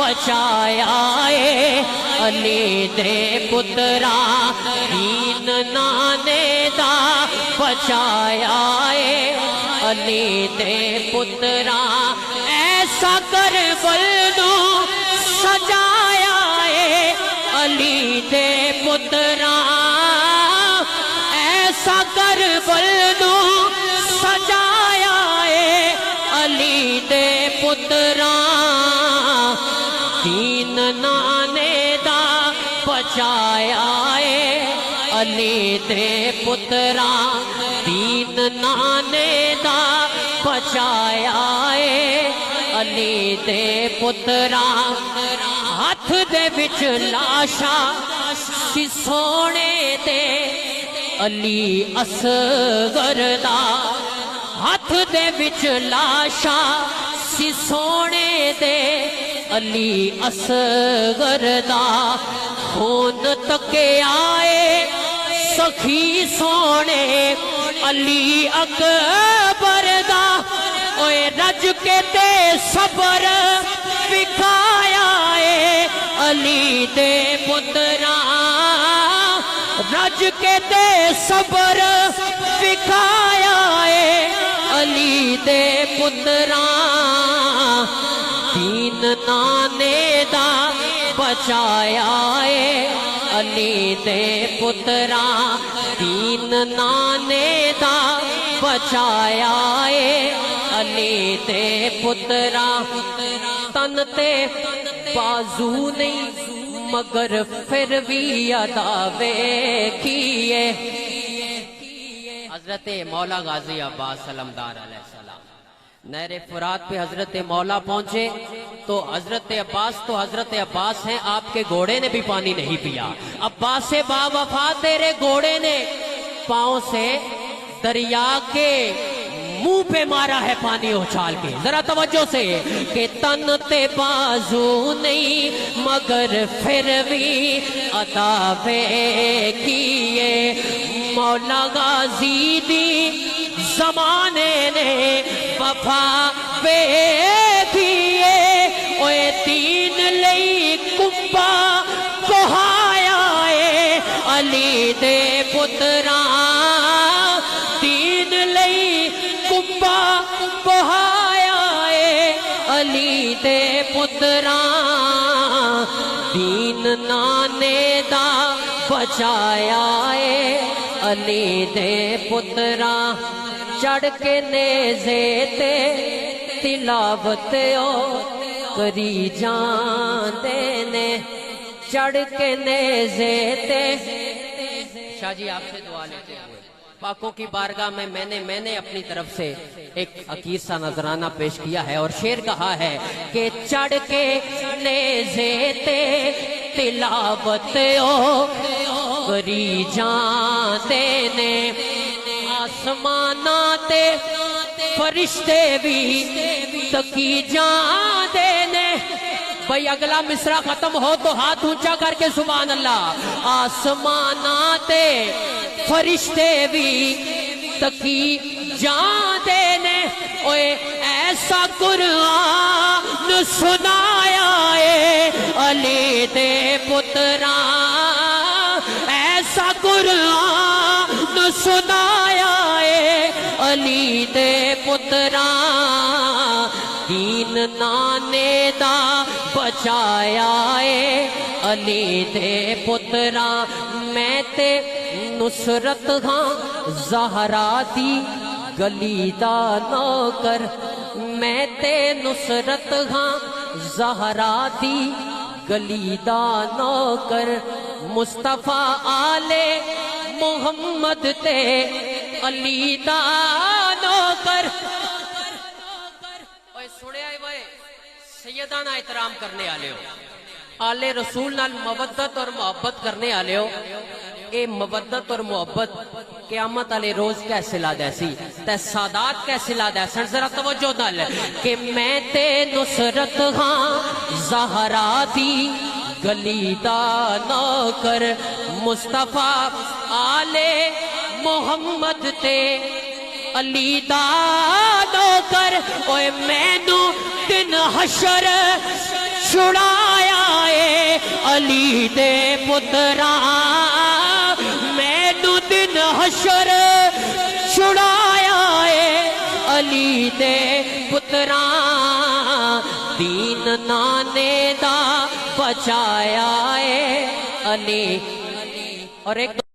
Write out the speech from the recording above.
بچایا اے علی دے پترا دین نانے دا بچایا اے علی دے پترا ایسا کربل نو سجایا اے علی دے پترا ایسا کربل نو سجایا اے علی دے پترا دین نانے دا بچایا اے علی دے پترا دین نانے دا بچایا اے علی دے پترا ہاتھ دے وچ لاشا سی سونے دے علی اصغر دا ہاتھ دے وچ لاشا سی سونے دے علی اصغر دا خون تکے آئے سخی سونے علی اکبر دا اوے رج کے تے صبر بکھایا اے علی دے پترا رج کے تے صبر بکھایا اے علی دے پترا دین نانے دا بچایا اے علی دے پترا دین نانے دا بچایا اے علی دے پترا تن تے بازو نہیں مگر پھر بھی ادا ویکھیے حضرت مولا غازی عباس علمدار علیہ السلام نہر فرات پہ حضرت مولا پہنچے تو حضرت عباس ہیں آپ کے گھوڑے نے بھی پانی نہیں پیا عباس سے با وفا تیرے گھوڑے نے پاؤں سے دریا کے منہ پہ مارا ہے پانی اچھال کے ذرا توجہ سے کہ تن تے بازو نہیں مگر پھر بھی عطا کیے مولا غازی دی زمانے نے وفا کیے اوے دین لئی کمبا بہایا اے علی دے پترا دین لئی کمبا بہایا اے علی دے پترا دین نانے دا بچایا اے علی دے پترا چڑھ کے نیزے تے تلاوت او کری جاندے نے چڑھ کے نیزے تے شاہ جی آپ سے دعا لیتے ہوئے پاکوں کی بارگاہ میں میں نے اپنی طرف سے ایک عقید سا نظرانہ پیش کیا ہے اور شعر کہا ہے کہ چڑھ کے نیزے تے تلاوت او کری جاندے نے آسمانہ تے فرشتے بھی تکی جاندے نے بھئی اگلا مصرع ختم ہو تو ہاتھ اونچا کر کے سبحان اللہ آسمانہ تے فرشتے بھی تکی جاندے نے اوے ایسا قرآن سنایا اے علی دے پترا ایسا قرآن سنایا اے علی دے پترا دین نانے دا بچایا اے علی دے پترا میں تے نصرت ہاں زہرا دی گلی دا نوکر میں تے نصرت ہاں زہرا دی گلی دا نوکر مصطفیٰ آل محمد تے علی دا نوکر سنے آئے وے سیدانہ احترام کرنے آلے ہو آل رسول نال مودت اور محبت کرنے آلے ہو اے مودت اور محبت قیامت علی روز کیسے لا دیسی تے سادات کیسے لا دیسن ذرا توجہ دل کہ میں تے نصرت ہاں زہرا دی گلی دا نوکر مصطفیٰ آل محمد تے علی دا نوکر اوے میں نو دن حشر چھڑا علی دے پتراں مینوں دن حشر چھڑایا اے علی دے پتراں دین نانے دا بچایا اے علی اور ایک